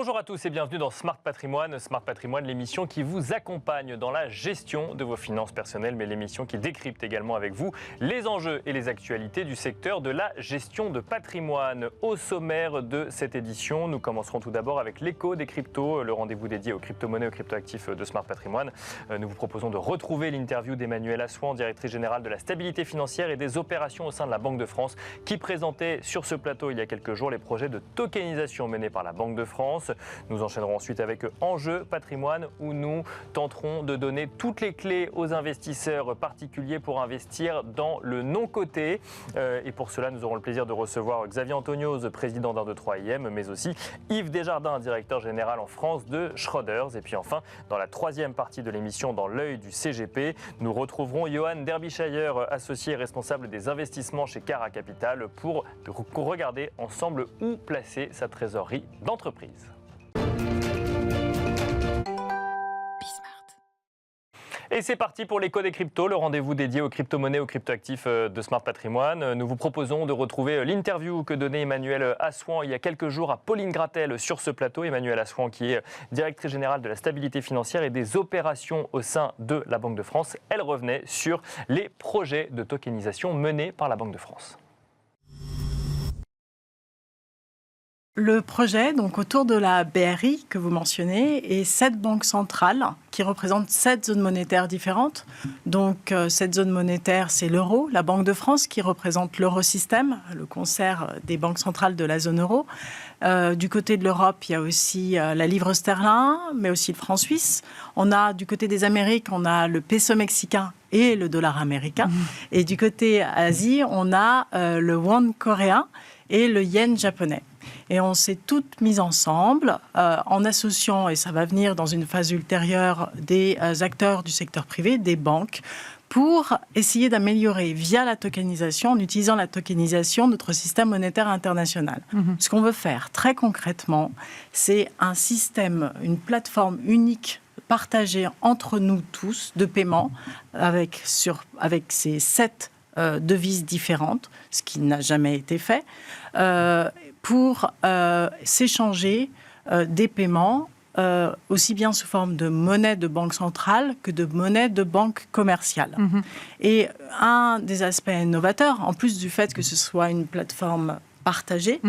Bonjour à tous et bienvenue dans Smart Patrimoine. Smart Patrimoine, l'émission qui vous accompagne dans la gestion de vos finances personnelles, mais l'émission qui décrypte également avec vous les enjeux et les actualités du secteur de la gestion de patrimoine. Au sommaire de cette édition, nous commencerons tout d'abord avec l'écho des cryptos, le rendez-vous dédié aux crypto-monnaies, aux crypto-actifs de Smart Patrimoine. Nous vous proposons de retrouver l'interview d'Emmanuelle Assouan, directrice générale de la stabilité financière et des opérations au sein de la Banque de France, qui présentait sur ce plateau il y a quelques jours les projets de tokenisation menés par la Banque de France. Nous enchaînerons ensuite avec Enjeu Patrimoine où nous tenterons de donner toutes les clés aux investisseurs particuliers pour investir dans le non-coté. Et pour cela, nous aurons le plaisir de recevoir Xavier Antonioz, président d'Un23IM, mais aussi Yves Desjardins, directeur général en France de Schroders. Et puis enfin, dans la troisième partie de l'émission, dans l'œil du CGP, nous retrouverons Johan Derbyshire, associé et responsable des investissements chez Cara Capital, pour regarder ensemble où placer sa trésorerie d'entreprise. Et c'est parti pour l'écho des cryptos, le rendez-vous dédié aux crypto-monnaies, aux crypto-actifs de Smart Patrimoine. Nous vous proposons de retrouver l'interview que donnait Emmanuelle Assouan il y a quelques jours à Pauline Gratel sur ce plateau. Emmanuelle Assouan qui est directrice générale de la stabilité financière et des opérations au sein de la Banque de France. Elle revenait sur les projets de tokenisation menés par la Banque de France. Le projet, donc autour de la BRI que vous mentionnez, et 7 banques centrales qui représentent 7 zones monétaires différentes. Donc, cette zone monétaire, c'est l'euro, la Banque de France qui représente l'eurosystème, le concert des banques centrales de la zone euro. Du côté de l'Europe, il y a aussi la livre sterling, mais aussi le franc suisse. On a, du côté des Amériques, on a le peso mexicain et le dollar américain. Et du côté Asie, on a le won coréen et le yen japonais. Et on s'est toutes mises ensemble en associant, et ça va venir dans une phase ultérieure, des acteurs du secteur privé, des banques, pour essayer d'améliorer via la tokenisation, en utilisant la tokenisation, notre système monétaire international. Ce qu'on veut faire très concrètement, c'est un système, une plateforme unique partagée entre nous tous de paiement avec ces 7 devises différentes, ce qui n'a jamais été fait, pour s'échanger des paiements aussi bien sous forme de monnaie de banque centrale que de monnaie de banque commerciale. Et un des aspects innovateurs, en plus du fait que ce soit une plateforme partagée,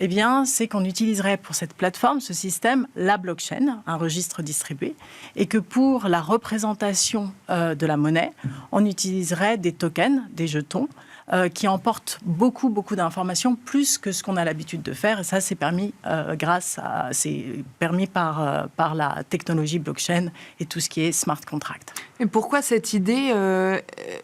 eh bien, c'est qu'on utiliserait pour cette plateforme, ce système, la blockchain, un registre distribué, et que pour la représentation de la monnaie, on utiliserait des tokens, des jetons, qui emportent beaucoup d'informations, plus que ce qu'on a l'habitude de faire. Et ça, c'est permis par la technologie blockchain et tout ce qui est smart contract. Et pourquoi cette idée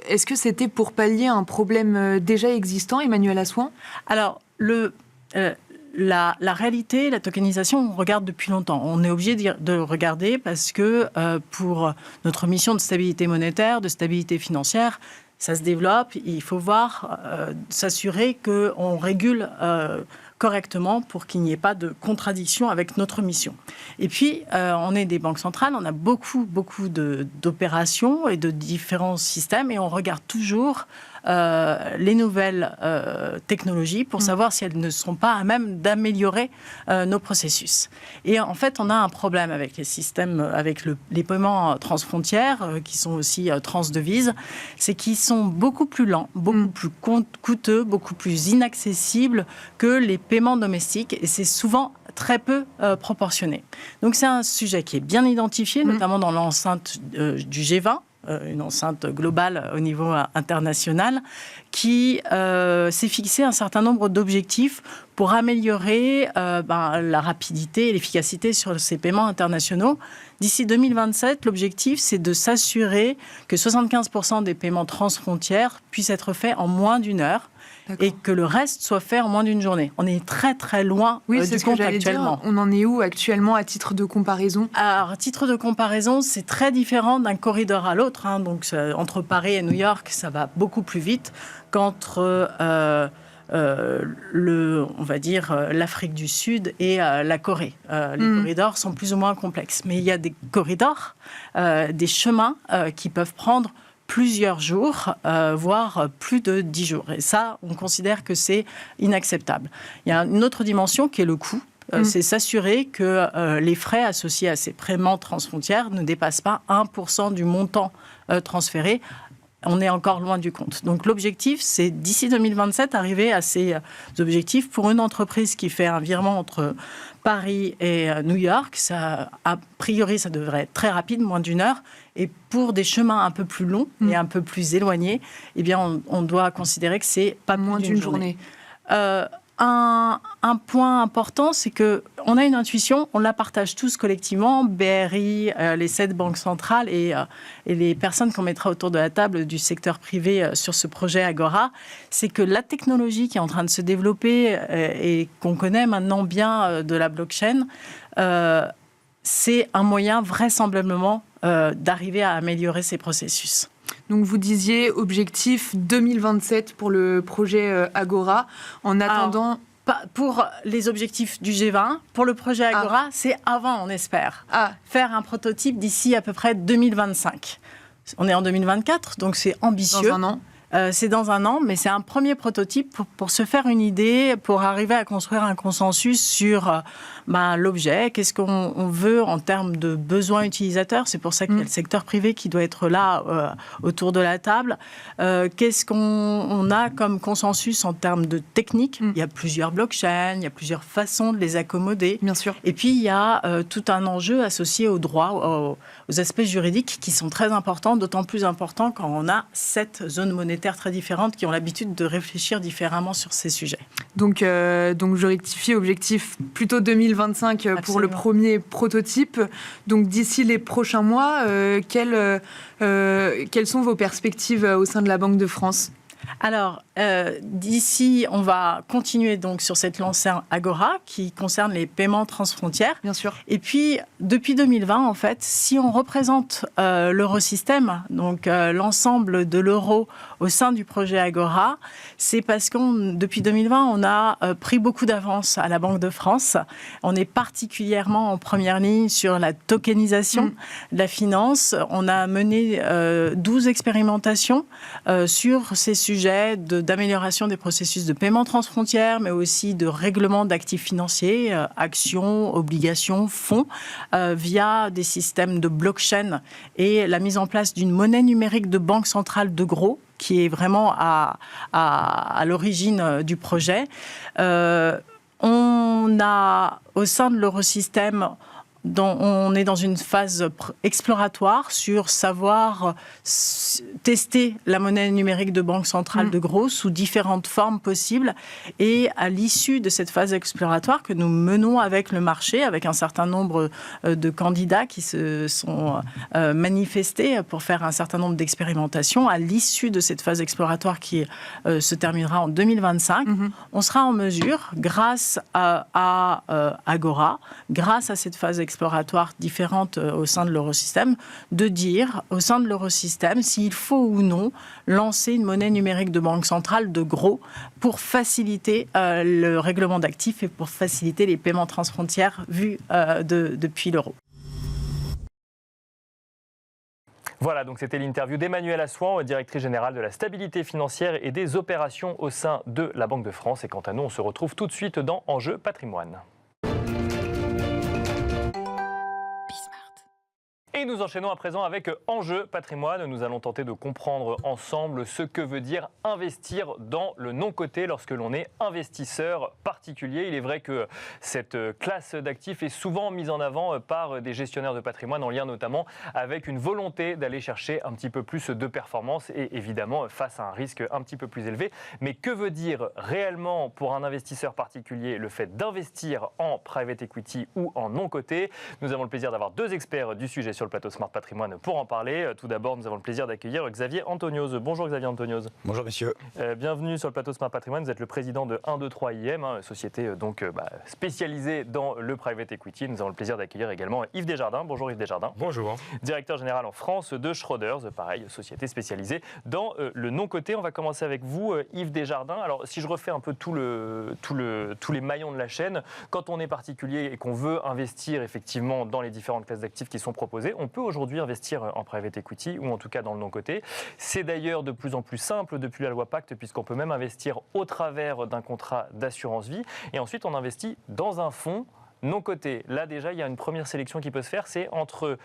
Est-ce que c'était pour pallier un problème déjà existant, Emmanuelle Assouan ? Alors, la réalité, la tokenisation, on regarde depuis longtemps. On est obligé de regarder parce que pour notre mission de stabilité monétaire, de stabilité financière, ça se développe. Il faut s'assurer qu'on régule correctement pour qu'il n'y ait pas de contradiction avec notre mission. Et puis, on est des banques centrales, on a beaucoup d'opérations et de différents systèmes et on regarde toujours les nouvelles technologies pour savoir si elles ne sont pas à même d'améliorer nos processus. Et en fait, on a un problème avec les systèmes, avec les paiements transfrontières, qui sont aussi transdevises, c'est qu'ils sont beaucoup plus lents, beaucoup plus coûteux, beaucoup plus inaccessibles que les paiements domestiques, et c'est souvent très peu proportionné. Donc c'est un sujet qui est bien identifié, notamment dans l'enceinte du G20, une enceinte globale au niveau international, qui s'est fixé un certain nombre d'objectifs pour améliorer la rapidité et l'efficacité sur ces paiements internationaux. D'ici 2027, l'objectif, c'est de s'assurer que 75% des paiements transfrontières puissent être faits en moins d'1 heure. Et que le reste soit fait en moins d'une journée. On est très loin du compte actuellement. On en est où actuellement à titre de comparaison ? Alors, à titre de comparaison, c'est très différent d'un corridor à l'autre. Donc, entre Paris et New York, ça va beaucoup plus vite qu'entre on va dire, l'Afrique du Sud et la Corée. Les corridors sont plus ou moins complexes. Mais il y a des corridors, des chemins qui peuvent prendre plusieurs jours, voire plus de 10 jours. Et ça, on considère que c'est inacceptable. Il y a une autre dimension qui est le coût. c'est s'assurer que les frais associés à ces paiements transfrontières ne dépassent pas 1% du montant transféré. On est encore loin du compte. Donc l'objectif, c'est d'ici 2027, arriver à ces objectifs. Pour une entreprise qui fait un virement entre Paris et New York, a priori, ça devrait être très rapide, moins d'1 heure. Et pour des chemins un peu plus longs et un peu plus éloignés, eh bien, on doit considérer que c'est pas moins d'une journée. Un point important, c'est qu'on a une intuition, on la partage tous collectivement, BRI, les 7 banques centrales et les personnes qu'on mettra autour de la table du secteur privé sur ce projet Agora, c'est que la technologie qui est en train de se développer et qu'on connaît maintenant bien de la blockchain, c'est un moyen vraisemblablement d'arriver à améliorer ces processus. Donc vous disiez objectif 2027 pour le projet Agora. En attendant... Pour les objectifs du G20, pour le projet Agora, c'est avant, on espère. Faire un prototype d'ici à peu près 2025. On est en 2024, donc c'est ambitieux. Dans un an. C'est dans un an, mais c'est un premier prototype pour se faire une idée, pour arriver à construire un consensus sur l'objet, qu'est-ce qu'on veut en termes de besoins utilisateurs. C'est pour ça qu'il y a le secteur privé qui doit être là autour de la table. Qu'est-ce qu'on a comme consensus en termes de technique. Il y a plusieurs blockchains, il y a plusieurs façons de les accommoder. Bien sûr. Et puis, il y a tout un enjeu associé au droit, aux aspects juridiques qui sont très importants, d'autant plus importants quand on a 7 zones monétaires très différentes qui ont l'habitude de réfléchir différemment sur ces sujets. Donc je rectifie, objectif plutôt 2025 pour le premier prototype. Donc d'ici les prochains mois, quelles sont vos perspectives au sein de la Banque de France ? Alors, d'ici, on va continuer donc sur cette lancée Agora qui concerne les paiements transfrontières. Bien sûr. Et puis, depuis 2020, en fait, si on représente l'eurosystème, donc l'ensemble de l'euro au sein du projet Agora, c'est parce que depuis 2020, on a pris beaucoup d'avance à la Banque de France. On est particulièrement en première ligne sur la tokenisation de la finance. On a mené 12 expérimentations sur ces sujets d'amélioration des processus de paiement transfrontières, mais aussi de règlement d'actifs financiers, actions, obligations, fonds, via des systèmes de blockchain et la mise en place d'une monnaie numérique de banque centrale de gros, qui est vraiment à l'origine du projet. On a, au sein de l'eurosystème, on est dans une phase exploratoire sur savoir tester la monnaie numérique de banque centrale de gros sous différentes formes possibles. Et à l'issue de cette phase exploratoire que nous menons avec le marché, avec un certain nombre de candidats qui se sont manifestés pour faire un certain nombre d'expérimentations, à l'issue de cette phase exploratoire qui se terminera en 2025, on sera en mesure, grâce à Agora, grâce à cette phase exploratoire différente au sein de l'eurosystème, de dire au sein de l'eurosystème s'il faut ou non lancer une monnaie numérique de banque centrale de gros pour faciliter le règlement d'actifs et pour faciliter les paiements transfrontières vus depuis l'euro. Voilà, donc c'était l'interview d'Emmanuelle Assouan, directrice générale de la stabilité financière et des opérations au sein de la Banque de France. Et quant à nous, on se retrouve tout de suite dans Enjeu Patrimoine. Et nous enchaînons à présent avec Enjeu Patrimoine. Nous allons tenter de comprendre ensemble ce que veut dire investir dans le non-coté lorsque l'on est investisseur particulier. Il est vrai que cette classe d'actifs est souvent mise en avant par des gestionnaires de patrimoine en lien notamment avec une volonté d'aller chercher un petit peu plus de performance et évidemment face à un risque un petit peu plus élevé. Mais que veut dire réellement pour un investisseur particulier le fait d'investir en private equity ou en non-coté ? Nous avons le plaisir d'avoir 2 experts du sujet sur le plateau Smart Patrimoine pour en parler. Tout d'abord, nous avons le plaisir d'accueillir Xavier Antonioz. Bonjour Xavier Antonioz. Bonjour messieurs. Bienvenue sur le plateau Smart Patrimoine. Vous êtes le président de 123 IM, société spécialisée dans le private equity. Nous avons le plaisir d'accueillir également Yves Desjardins. Bonjour Yves Desjardins. Bonjour. Directeur général en France de Schroders, pareil, société spécialisée dans le non-coté. On va commencer avec vous, Yves Desjardins. Alors, si je refais un peu tous les maillons de la chaîne, quand on est particulier et qu'on veut investir effectivement dans les différentes classes d'actifs qui sont proposées, on peut aujourd'hui investir en private equity ou en tout cas dans le non-coté. C'est d'ailleurs de plus en plus simple depuis la loi Pacte puisqu'on peut même investir au travers d'un contrat d'assurance vie et ensuite on investit dans un fonds non cotés. Là, déjà, il y a une première sélection qui peut se faire, c'est entre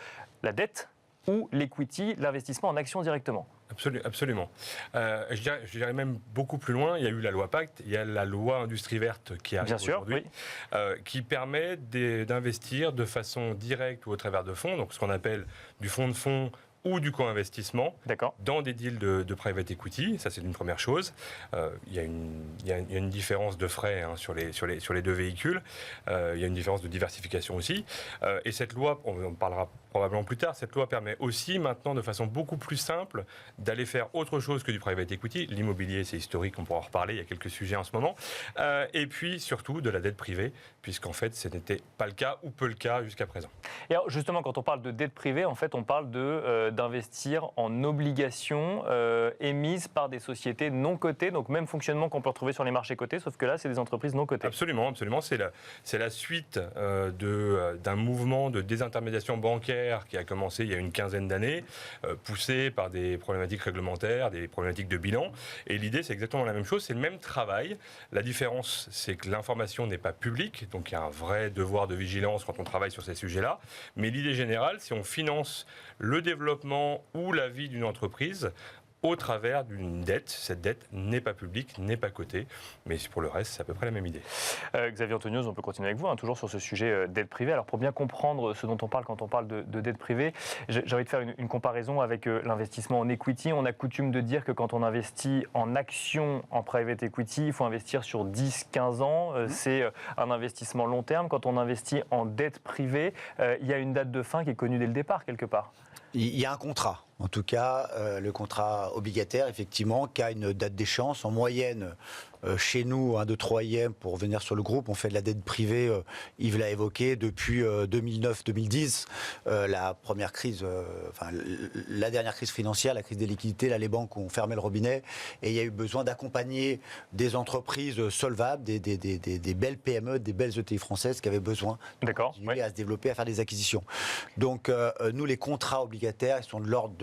la dette ou l'equity, l'investissement en actions directement. Absolument. Je dirais même beaucoup plus loin. Il y a eu la loi Pacte, il y a la loi Industrie Verte qui arrive aujourd'hui, qui permet d'investir de façon directe ou au travers de fonds, donc ce qu'on appelle du fonds de fonds ou du co-investissement dans des deals de private equity. Ça, c'est une première chose. Il y a une différence de frais sur les deux véhicules. Il y a une différence de diversification aussi. Et cette loi, on en parlera probablement plus tard, cette loi permet aussi maintenant de façon beaucoup plus simple d'aller faire autre chose que du private equity. L'immobilier, c'est historique, on pourra en reparler, il y a quelques sujets en ce moment. Et puis surtout de la dette privée, puisqu'en fait, ce n'était pas le cas ou peu le cas jusqu'à présent. Et alors, justement, quand on parle de dette privée, en fait, on parle d'investir en obligations émises par des sociétés non cotées, donc même fonctionnement qu'on peut retrouver sur les marchés cotés, sauf que là, c'est des entreprises non cotées. Absolument. C'est la suite d'un mouvement de désintermédiation bancaire qui a commencé il y a une quinzaine d'années, poussé par des problématiques réglementaires, des problématiques de bilan. Et l'idée, c'est exactement la même chose, c'est le même travail. La différence, c'est que l'information n'est pas publique, donc il y a un vrai devoir de vigilance quand on travaille sur ces sujets-là. Mais l'idée générale, c'est on finance le développement ou la vie d'une entreprise au travers d'une dette. Cette dette n'est pas publique, n'est pas cotée, mais pour le reste, c'est à peu près la même idée. Xavier Anthonioz, on peut continuer avec vous, toujours sur ce sujet dette privée. Alors pour bien comprendre ce dont on parle quand on parle de dette privée, j'ai envie de faire une comparaison avec l'investissement en equity. On a coutume de dire que quand on investit en actions en private equity, il faut investir sur 10-15 ans. C'est un investissement long terme. Quand on investit en dette privée, il y a une date de fin qui est connue dès le départ, quelque part. Il y a un contrat. En tout cas, le contrat obligataire, effectivement, qui a une date d'échéance. En moyenne, chez nous, 1, 2, 3e, pour revenir sur le groupe, on fait de la dette privée, Yves l'a évoqué, depuis 2009-2010. La première crise, la dernière crise financière, la crise des liquidités, là, les banques ont fermé le robinet et il y a eu besoin d'accompagner des entreprises solvables, des belles PME, des belles ETI françaises qui avaient besoin de continuer à se développer, à faire des acquisitions. Donc, nous, les contrats obligataires, ils sont de l'ordre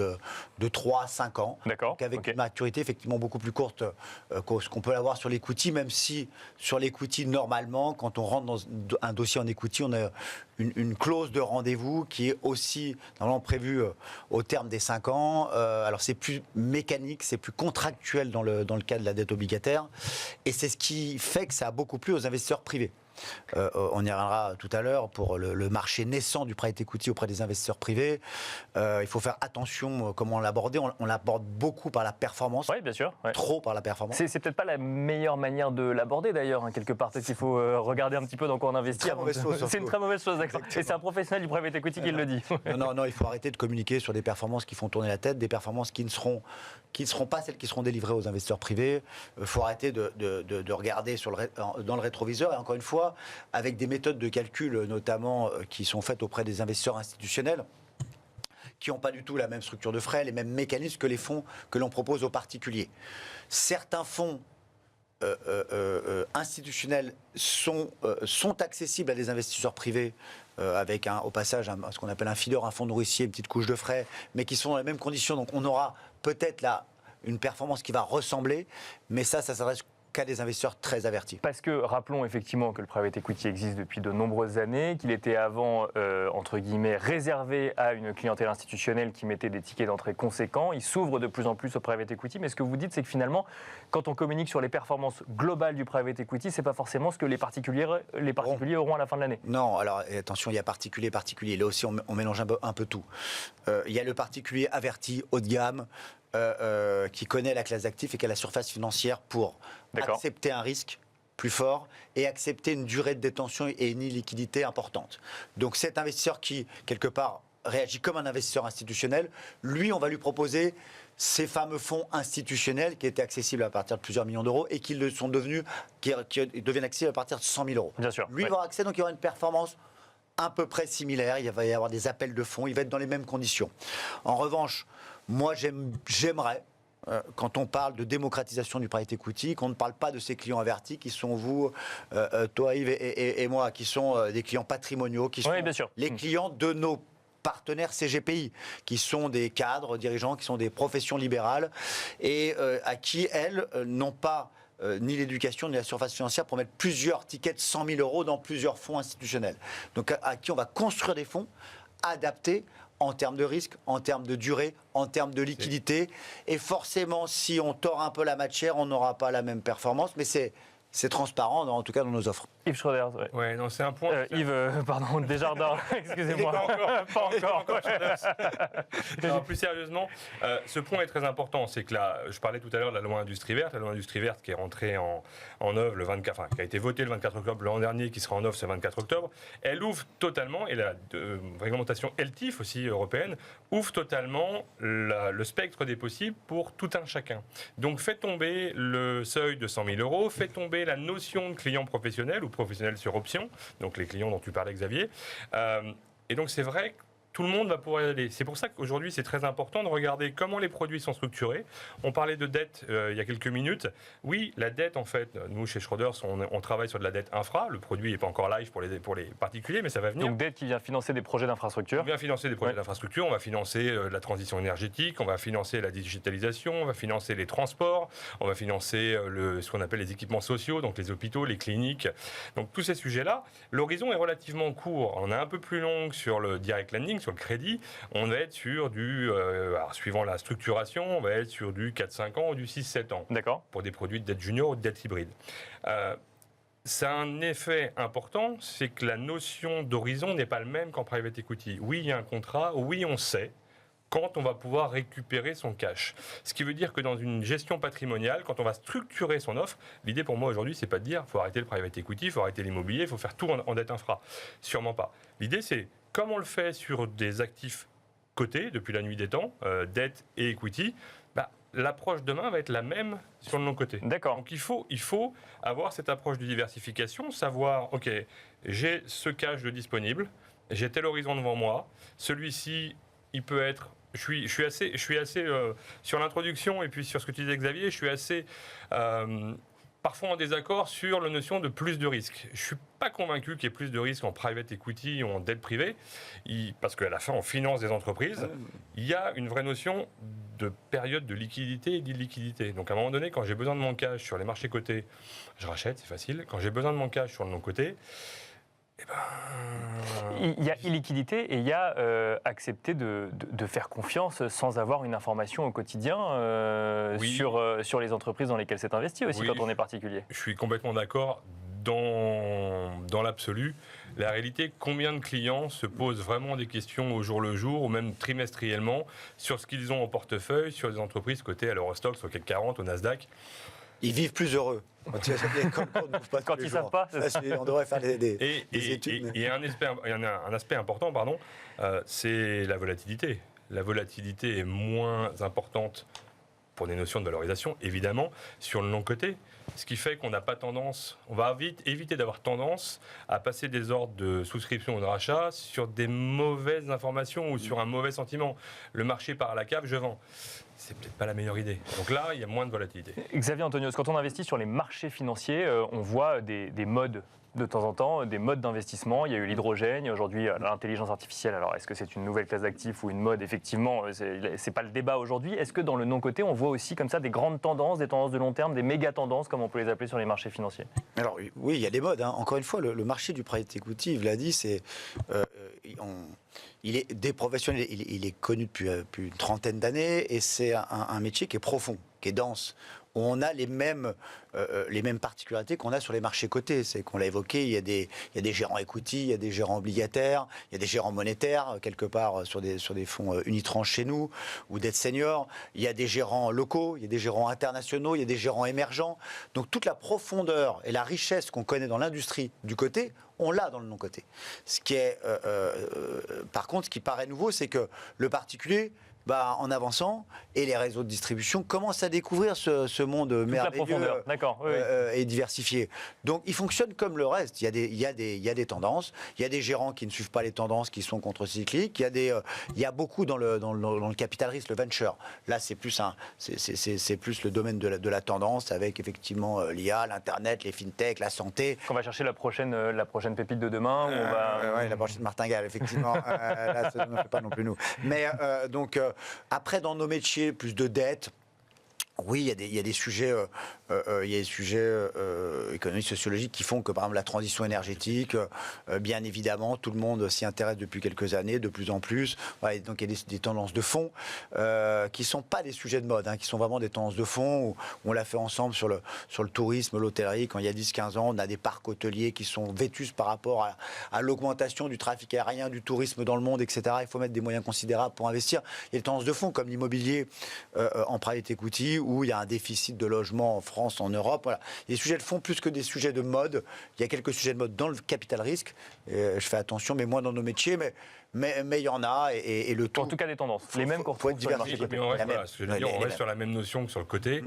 de 3 à 5 ans, donc avec une maturité effectivement beaucoup plus courte que ce qu'on peut avoir sur l'equity, même si sur l'equity, normalement, quand on rentre dans un dossier en equity, on a une clause de rendez-vous qui est aussi normalement prévue au terme des 5 ans. Alors c'est plus mécanique, c'est plus contractuel dans le cas de la dette obligataire, et c'est ce qui fait que ça a beaucoup plu aux investisseurs privés. On y reviendra tout à l'heure pour le marché naissant du private equity auprès des investisseurs privés. Il faut faire attention comment on l'aborde. On l'aborde beaucoup par la performance. Oui, bien sûr. Trop par la performance. C'est peut-être pas la meilleure manière de l'aborder d'ailleurs, quelque part. Peut-être qu'il faut regarder un petit peu dans quoi on investit. C'est une très mauvaise chose, d'accord. Et c'est un professionnel du private equity qui le dit. Non, il faut arrêter de communiquer sur des performances qui font tourner la tête, des performances qui ne seront pas celles qui seront délivrées aux investisseurs privés. Il faut arrêter de regarder dans le rétroviseur, et encore une fois, avec des méthodes de calcul, notamment qui sont faites auprès des investisseurs institutionnels, qui n'ont pas du tout la même structure de frais, les mêmes mécanismes que les fonds que l'on propose aux particuliers. Certains fonds institutionnels sont accessibles à des investisseurs privés avec au passage ce qu'on appelle un feeder, un fonds nourricier, une petite couche de frais, mais qui sont dans les mêmes conditions. Donc on aura peut-être là une performance qui va ressembler, mais ça s'adresse qu'à des investisseurs très avertis. Parce que rappelons effectivement que le private equity existe depuis de nombreuses années, qu'il était avant, entre guillemets, réservé à une clientèle institutionnelle qui mettait des tickets d'entrée conséquents. Il s'ouvre de plus en plus au private equity, mais ce que vous dites, c'est que finalement, quand on communique sur les performances globales du private equity, c'est pas forcément ce que les particuliers auront à la fin de l'année. Non, alors attention, il y a particulier. Là aussi, on mélange un peu tout. Il y a le particulier averti, haut de gamme, qui connaît la classe d'actifs et qui a la surface financière pour accepter un risque plus fort et accepter une durée de détention et une illiquidité importante. Donc cet investisseur qui, quelque part, réagit comme un investisseur institutionnel, lui, on va lui proposer ces fameux fonds institutionnels qui étaient accessibles à partir de plusieurs millions d'euros et qui deviennent accessibles à partir de 100 000 euros. Bien sûr. Lui, il va avoir accès, donc il y aura une performance à peu près similaire, il va y avoir des appels de fonds, il va être dans les mêmes conditions. En revanche, moi j'aimerais, quand on parle de démocratisation du private equity, qu'on ne parle pas de ces clients avertis qui sont vous, toi Yves et moi, qui sont des clients patrimoniaux, qui sont les clients de nos partenaires CGPI, qui sont des cadres dirigeants, qui sont des professions libérales et à qui elles n'ont pas ni l'éducation, ni la surface financière pour mettre plusieurs tickets de 100 000 euros dans plusieurs fonds institutionnels. Donc à qui on va construire des fonds adaptés en termes de risque, en termes de durée, en termes de liquidité. Et forcément, si on tord un peu la matière, on n'aura pas la même performance. Mais c'est transparent, en tout cas dans nos offres. Yves Schroeder, ouais, non, c'est un point. Pardon, Desjardins, excusez-moi. Pas encore. Non, plus sérieusement, ce point est très important. C'est que là, je parlais tout à l'heure de la loi Industrie verte. La loi Industrie verte qui est rentrée en œuvre le 24, enfin, qui a été votée le 24 octobre l'an dernier, qui sera en œuvre ce 24 octobre. Elle ouvre totalement, et la réglementation LTIF aussi européenne, ouvre totalement le spectre des possibles pour tout un chacun. Donc fait tomber le seuil de 100 000 euros, fait tomber la notion de client professionnel ou professionnels sur option, donc les clients dont tu parlais Xavier. Et donc c'est vrai que tout le monde va pouvoir y aller. C'est pour ça qu'aujourd'hui, c'est très important de regarder comment les produits sont structurés. On parlait de dette il y a quelques minutes. Oui, la dette, en fait, nous, chez Schroders, on travaille sur de la dette infra. Le produit n'est pas encore live pour les particuliers, mais ça va venir. Donc, dette qui vient financer des projets d'infrastructure. On vient financer des projets d'infrastructure, on va financer la transition énergétique, on va financer la digitalisation, on va financer les transports, on va financer ce qu'on appelle les équipements sociaux, donc les hôpitaux, les cliniques. Donc, tous ces sujets-là, l'horizon est relativement court. On est un peu plus long sur le direct lending, sur le crédit, on va être sur alors suivant la structuration, on va être sur du 4-5 ans ou du 6-7 ans. D'accord. Pour des produits de dette junior ou de dette hybride. Ça a un effet important, c'est que la notion d'horizon n'est pas le même qu'en private equity. Oui, il y a un contrat, oui, on sait quand on va pouvoir récupérer son cash. Ce qui veut dire que dans une gestion patrimoniale, quand on va structurer son offre, l'idée pour moi aujourd'hui, c'est pas de dire il faut arrêter le private equity, il faut arrêter l'immobilier, il faut faire tout en dette infra. Sûrement pas. L'idée, c'est comme on le fait sur des actifs cotés depuis la nuit des temps, dette et equity, l'approche demain va être la même sur le non-coté. D'accord. Donc il faut avoir cette approche de diversification, savoir, OK, j'ai ce cash de disponible, j'ai tel horizon devant moi, celui-ci, il peut être... Je suis assez sur l'introduction et puis sur ce que tu disais Xavier, je suis assez parfois en désaccord sur la notion de plus de risques. Je ne suis pas convaincu qu'il y ait plus de risques en private equity ou en dette privée, parce qu'à la fin, on finance des entreprises. Il y a une vraie notion de période de liquidité et d'illiquidité. Donc à un moment donné, quand j'ai besoin de mon cash sur les marchés cotés, je rachète, c'est facile. Quand j'ai besoin de mon cash sur le non-coté, il y a illiquidité et il y a accepter de faire confiance sans avoir une information au quotidien sur les entreprises dans lesquelles c'est investi aussi quand on est particulier. Je suis complètement d'accord dans l'absolu. La réalité, combien de clients se posent vraiment des questions au jour le jour ou même trimestriellement sur ce qu'ils ont en portefeuille, sur des entreprises cotées à l'Eurostoxx, au CAC 40, au Nasdaq. Ils vivent plus heureux. Quand ils ne savent pas. On devrait faire des études. Et un aspect important, c'est la volatilité. La volatilité est moins importante pour des notions de valorisation, évidemment, sur le non-coté. Ce qui fait qu'on n'a pas tendance, on va éviter d'avoir tendance à passer des ordres de souscription ou de rachat sur des mauvaises informations ou sur un mauvais sentiment. Le marché part à la cave, je vends. C'est peut-être pas la meilleure idée. Donc là, il y a moins de volatilité. Xavier Antonios, quand on investit sur les marchés financiers, on voit des modes de temps en temps, des modes d'investissement. Il y a eu l'hydrogène, il y a aujourd'hui l'intelligence artificielle. Alors, est-ce que c'est une nouvelle classe d'actifs ou une mode? Effectivement, c'est pas le débat aujourd'hui. Est-ce que dans le non-coté, on voit aussi comme ça des grandes tendances, des tendances de long terme, des méga-tendances, comme on peut les appeler sur les marchés financiers? Alors oui, il y a des modes. Encore une fois, le marché du private equity, Yves l'a dit, il est des professionnels, il est connu depuis une trentaine d'années et c'est un métier qui est profond, qui est dense. On a les mêmes particularités qu'on a sur les marchés cotés. C'est qu'on l'a évoqué, il y a des gérants equity, il y a des gérants obligataires, il y a des gérants monétaires, quelque part sur des fonds unitranches chez nous, ou dette senior. Il y a des gérants locaux, il y a des gérants internationaux, il y a des gérants émergents. Donc toute la profondeur et la richesse qu'on connaît dans l'industrie du côté, on l'a dans le non-coté. Ce qui est, par contre, ce qui paraît nouveau, c'est que le particulier, en avançant, et les réseaux de distribution commencent à découvrir ce monde merveilleux et diversifié. Donc, il fonctionne comme le reste. Il y a des tendances. Il y a des gérants qui ne suivent pas les tendances, qui sont contre-cycliques. Il y a beaucoup dans le capital risque, le venture. Là, c'est plus le domaine de la tendance, avec effectivement l'IA, l'Internet, les fintech, la santé. On va chercher la prochaine pépite de demain. Oui, la prochaine martingale, effectivement. Là, ça ne fait pas non plus nous. Mais donc... après, dans nos métiers, plus de dettes, Oui, il y a des sujets, économiques, sociologiques qui font que, par exemple, la transition énergétique, bien évidemment, tout le monde s'y intéresse depuis quelques années, de plus en plus. Ouais, donc il y a des tendances de fond qui ne sont pas des sujets de mode, qui sont vraiment des tendances de fond où on l'a fait ensemble sur le tourisme, l'hôtellerie. Quand il y a 10-15 ans, on a des parcs hôteliers qui sont vétustes par rapport à l'augmentation du trafic aérien, du tourisme dans le monde, etc. Il faut mettre des moyens considérables pour investir. Il y a des tendances de fond comme l'immobilier en private equity, où il y a un déficit de logement en France, en Europe. Voilà. Il y a des sujets de fond plus que des sujets de mode. Il y a quelques sujets de mode dans le capital risque. Je fais attention, mais moins dans nos métiers. Mais il y en a. Et le tout. En tout cas, des tendances. Les mêmes qu'on retrouve sur le marché coté. Mais on reste sur la même notion que sur le côté.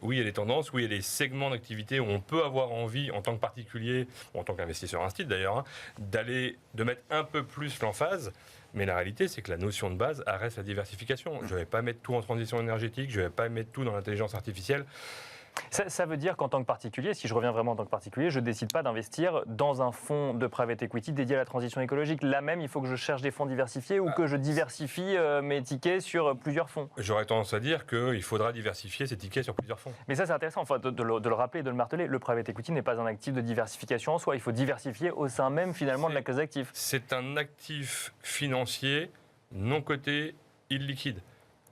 Oui, il y a des tendances. Oui, il y a des segments d'activité où on peut avoir envie, en tant que particulier, ou en tant qu'investisseur un style d'ailleurs, de mettre un peu plus l'emphase. Mais la réalité, c'est que la notion de base reste la diversification. Je ne vais pas mettre tout en transition énergétique, je ne vais pas mettre tout dans l'intelligence artificielle. Ça veut dire qu'en tant que particulier, si je reviens vraiment en tant que particulier, je ne décide pas d'investir dans un fonds de private equity dédié à la transition écologique. Là même, il faut que je cherche des fonds diversifiés ou que je diversifie mes tickets sur plusieurs fonds. J'aurais tendance à dire qu'il faudra diversifier ces tickets sur plusieurs fonds. Mais ça, c'est intéressant de le rappeler et de le marteler. Le private equity n'est pas un actif de diversification en soi. Il faut diversifier au sein même, finalement, de la classe d'actifs. C'est un actif financier non coté, illiquide.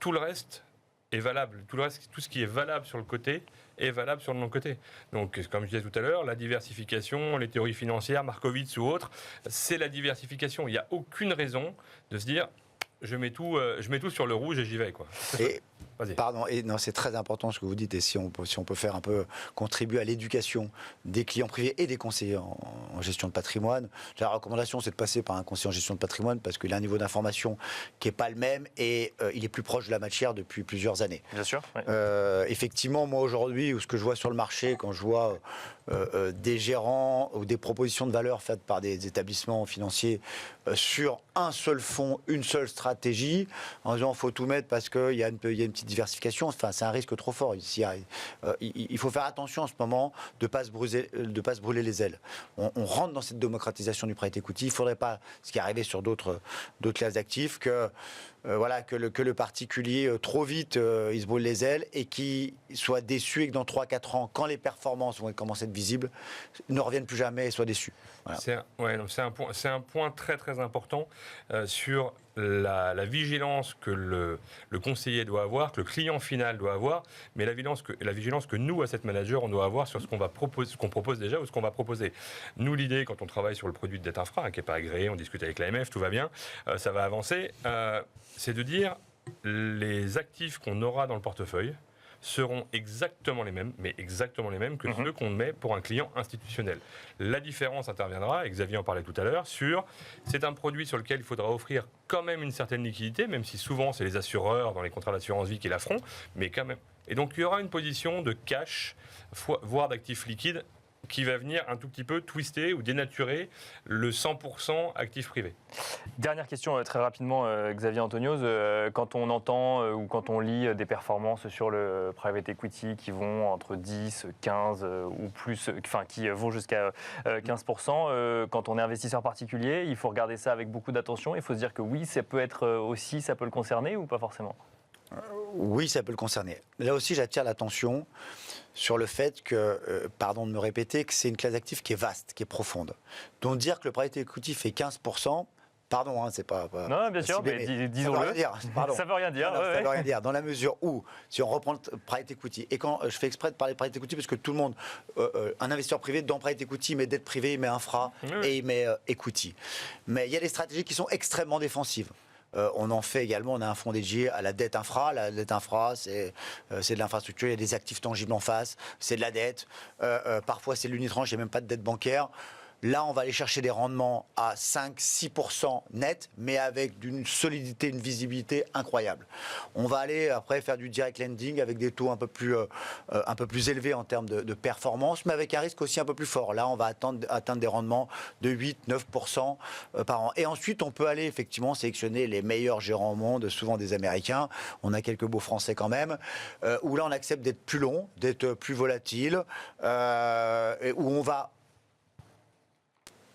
Tout le reste est valable. Tout ce qui est valable sur le côté est valable sur le non-côté. Donc, comme je disais tout à l'heure, la diversification, les théories financières, Markowitz ou autres, c'est la diversification. Il n'y a aucune raison de se dire je mets tout sur le rouge et j'y vais, quoi. Pardon, et non, c'est très important ce que vous dites, et si on peut faire un peu contribuer à l'éducation des clients privés et des conseillers en gestion de patrimoine. La recommandation, c'est de passer par un conseiller en gestion de patrimoine parce qu'il a un niveau d'information qui n'est pas le même et il est plus proche de la matière depuis plusieurs années. Bien sûr. Oui. Effectivement, moi aujourd'hui, ce que je vois sur le marché, quand je vois des gérants ou des propositions de valeur faites par des établissements financiers sur un seul fonds, une seule stratégie, en disant qu'il faut tout mettre parce qu'il y a une petite diversification, enfin, c'est un risque trop fort. Il faut faire attention en ce moment de ne pas se brûler les ailes. On rentre dans cette démocratisation du private equity. Il ne faudrait pas, ce qui est arrivé sur d'autres classes d'actifs, que le particulier trop vite il se brûle les ailes et qu'il soit déçu et que dans 3-4 ans, quand les performances vont commencer à être visibles, ne revienne plus jamais et soit déçu. Voilà. C'est un point très très important sur la vigilance que le conseiller doit avoir, que le client final doit avoir, mais la vigilance que nous, asset managers, on doit avoir sur ce qu'on propose déjà ou ce qu'on va proposer. Nous, l'idée, quand on travaille sur le produit de dette infra, qui n'est pas agréé, on discute avec l'AMF, tout va bien, ça va avancer, c'est de dire les actifs qu'on aura dans le portefeuille seront exactement les mêmes, que ceux qu'on met pour un client institutionnel. La différence interviendra, et Xavier en parlait tout à l'heure, c'est un produit sur lequel il faudra offrir quand même une certaine liquidité, même si souvent c'est les assureurs dans les contrats d'assurance vie qui la feront, mais quand même. Et donc il y aura une position de cash, voire d'actifs liquides, qui va venir un tout petit peu twister ou dénaturer le 100% actif privé. Dernière question très rapidement, Xavier Antonioz. Quand on entend ou quand on lit des performances sur le private equity qui vont entre 10, 15 ou plus, enfin qui vont jusqu'à 15%, quand on est investisseur particulier, il faut regarder ça avec beaucoup d'attention. Il faut se dire que oui, ça peut être aussi, ça peut le concerner ou pas forcément ? Oui, ça peut le concerner. Là aussi, j'attire l'attention sur le fait que, pardon de me répéter, que c'est une classe d'actifs qui est vaste, qui est profonde. Donc dire que le private equity fait 15%, pardon, c'est pas... Non, bien sûr, mais disons-le. Ça veut rien dire. Ça veut rien dire, dans la mesure où, si on reprend le private equity, et quand je fais exprès de parler de private equity, parce que tout le monde, un investisseur privé dans private equity, il met dette privée, il met infra, et il met equity. Mais il y a des stratégies qui sont extrêmement défensives. On en fait également, on a un fonds dédié à la dette infra. La dette infra, c'est de l'infrastructure, il y a des actifs tangibles en face, c'est de la dette. Parfois, c'est l'unitranche, il n'y a même pas de dette bancaire. Là, on va aller chercher des rendements à 5-6% net, mais avec d'une solidité, une visibilité incroyable. On va aller après faire du direct lending avec des taux un peu plus élevés en termes de performance, mais avec un risque aussi un peu plus fort. Là, on va atteindre des rendements de 8-9% par an. Et ensuite, on peut aller effectivement sélectionner les meilleurs gérants au monde, souvent des Américains. On a quelques beaux Français quand même, où là, on accepte d'être plus long, d'être plus volatile, où on va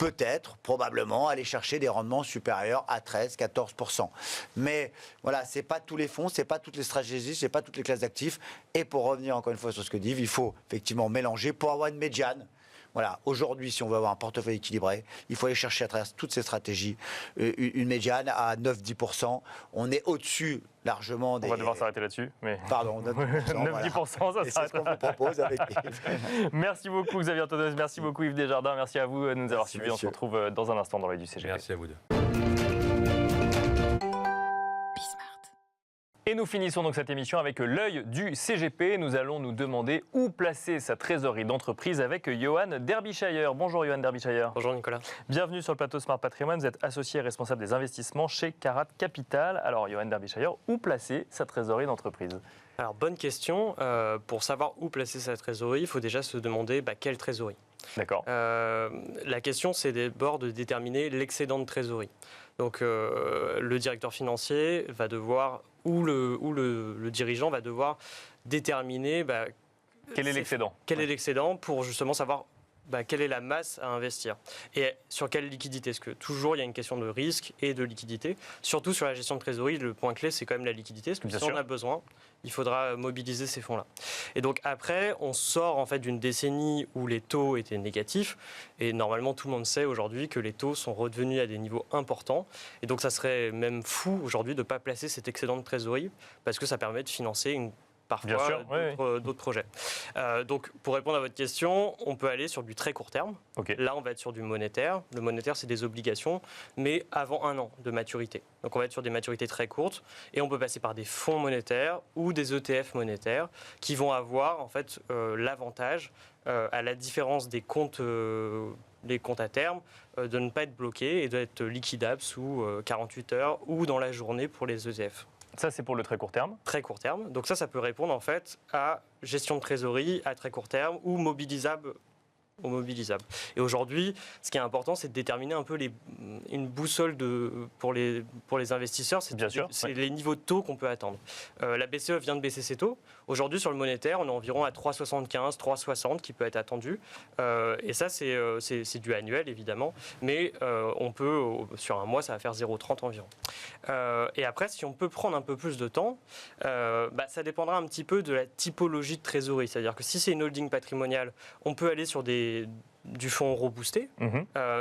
peut-être, probablement, aller chercher des rendements supérieurs à 13-14%. Mais voilà, ce n'est pas tous les fonds, ce n'est pas toutes les stratégies, ce n'est pas toutes les classes d'actifs. Et pour revenir encore une fois sur ce que dit Yves, il faut effectivement mélanger pour avoir une médiane. Voilà, aujourd'hui, si on veut avoir un portefeuille équilibré, il faut aller chercher à travers toutes ces stratégies une médiane à 9-10%. On est au-dessus largement des... On va devoir s'arrêter là-dessus. Mais... Pardon, 9-10%, ça c'est ce qu'on vous propose avec Yves. Merci beaucoup Xavier Antonos, merci beaucoup Yves Desjardins, merci à vous de nous avoir suivis. Monsieur. On se retrouve dans un instant dans l'œil du CGP. Merci à vous deux. Et nous finissons donc cette émission avec l'œil du CGP. Nous allons nous demander où placer sa trésorerie d'entreprise avec Johan Derbyshire. Bonjour Johan Derbyshire. Bonjour Nicolas. Bienvenue sur le plateau Smart Patrimoine. Vous êtes associé et responsable des investissements chez Carat Capital. Alors Johan Derbyshire, où placer sa trésorerie d'entreprise ? Alors bonne question. Pour savoir où placer sa trésorerie, il faut déjà se demander quelle trésorerie. D'accord. La question, c'est d'abord de déterminer l'excédent de trésorerie. Donc le directeur financier va devoir, ou le dirigeant va devoir déterminer quel est l'excédent. Quel est l'excédent pour justement savoir quelle est la masse à investir et sur quelle liquidité. Parce que toujours, il y a une question de risque et de liquidité. Surtout sur la gestion de trésorerie, le point clé, c'est quand même la liquidité. Parce que si on a besoin, il faudra mobiliser ces fonds-là. Et donc après, on sort en fait d'une décennie où les taux étaient négatifs. Et normalement, tout le monde sait aujourd'hui que les taux sont redevenus à des niveaux importants. Et donc, ça serait même fou aujourd'hui de ne pas placer cet excédent de trésorerie parce que ça permet de financer parfois d'autres projets. Donc, pour répondre à votre question, on peut aller sur du très court terme. Okay. Là, on va être sur du monétaire. Le monétaire, c'est des obligations, mais avant 1 an de maturité. Donc, on va être sur des maturités très courtes et on peut passer par des fonds monétaires ou des ETF monétaires qui vont avoir en fait l'avantage, à la différence des comptes à terme, de ne pas être bloqués et d'être liquidables sous 48 heures ou dans la journée pour les ETF. Ça, c'est pour le très court terme. Très court terme. Donc ça peut répondre en fait à gestion de trésorerie à très court terme ou mobilisable. Et aujourd'hui, ce qui est important, c'est de déterminer un peu une boussole pour les investisseurs, c'est les niveaux de taux qu'on peut attendre. La BCE vient de baisser ses taux. Aujourd'hui, sur le monétaire, on est environ à 3,75, 3,60 qui peut être attendu. Et ça, c'est du annuel, évidemment. Mais on peut, sur un mois, ça va faire 0,30 environ. Et après, si on peut prendre un peu plus de temps, ça dépendra un petit peu de la typologie de trésorerie. C'est-à-dire que si c'est une holding patrimoniale, on peut aller sur du fonds roboosté.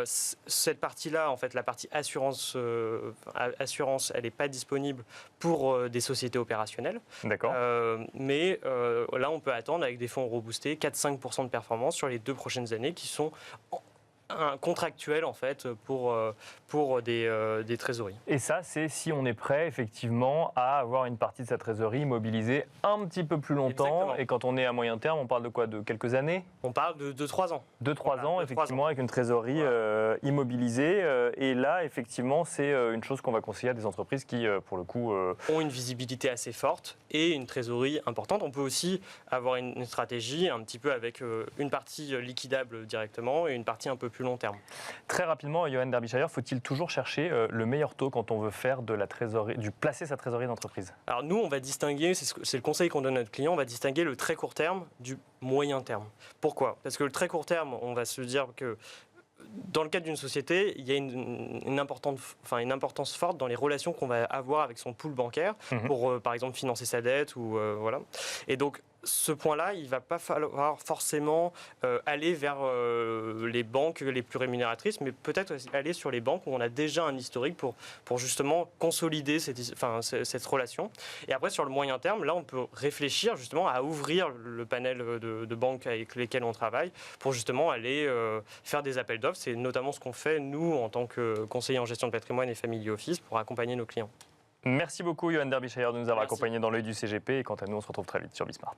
Cette partie-là, en fait, la partie assurance, elle n'est pas disponible pour des sociétés opérationnelles. D'accord. Mais là, on peut attendre avec des fonds roboostés 4-5% de performance sur les 2 prochaines années qui sont contractuels en fait pour des trésoreries. Et ça, c'est si on est prêt effectivement à avoir une partie de sa trésorerie mobilisée un petit peu plus longtemps. Exactement. Et quand on est à moyen terme, on parle de quoi? De quelques années? On parle de 3 ans. De 3 ans, effectivement, avec une trésorerie immobilisée. Et là, effectivement, c'est une chose qu'on va conseiller à des entreprises qui, pour le coup... ont une visibilité assez forte et une trésorerie importante. On peut aussi avoir une stratégie un petit peu avec une partie liquidable directement et une partie un peu plus long terme. Très rapidement, Johan Derbyshire, faut-il toujours chercher le meilleur taux quand on veut faire de la trésorerie, placer sa trésorerie d'entreprise? Alors nous, on va distinguer, c'est le conseil qu'on donne à notre client, on va distinguer le très court terme du moyen terme. Pourquoi? Parce que le très court terme, on va se dire que dans le cadre d'une société, il y a une importance forte dans les relations qu'on va avoir avec son pool bancaire pour, par exemple, financer sa dette ou voilà. Et donc, ce point-là, il ne va pas falloir forcément aller vers les banques les plus rémunératrices, mais peut-être aller sur les banques où on a déjà un historique pour justement consolider cette relation. Et après, sur le moyen terme, là, on peut réfléchir justement à ouvrir le panel de banques avec lesquelles on travaille pour justement aller faire des appels d'offres. C'est notamment ce qu'on fait, nous, en tant que conseiller en gestion de patrimoine et family office, pour accompagner nos clients. Merci beaucoup, Johan Derbyshire, de nous avoir accompagnés dans l'œil du CGP. Et quant à nous, on se retrouve très vite sur Bismart.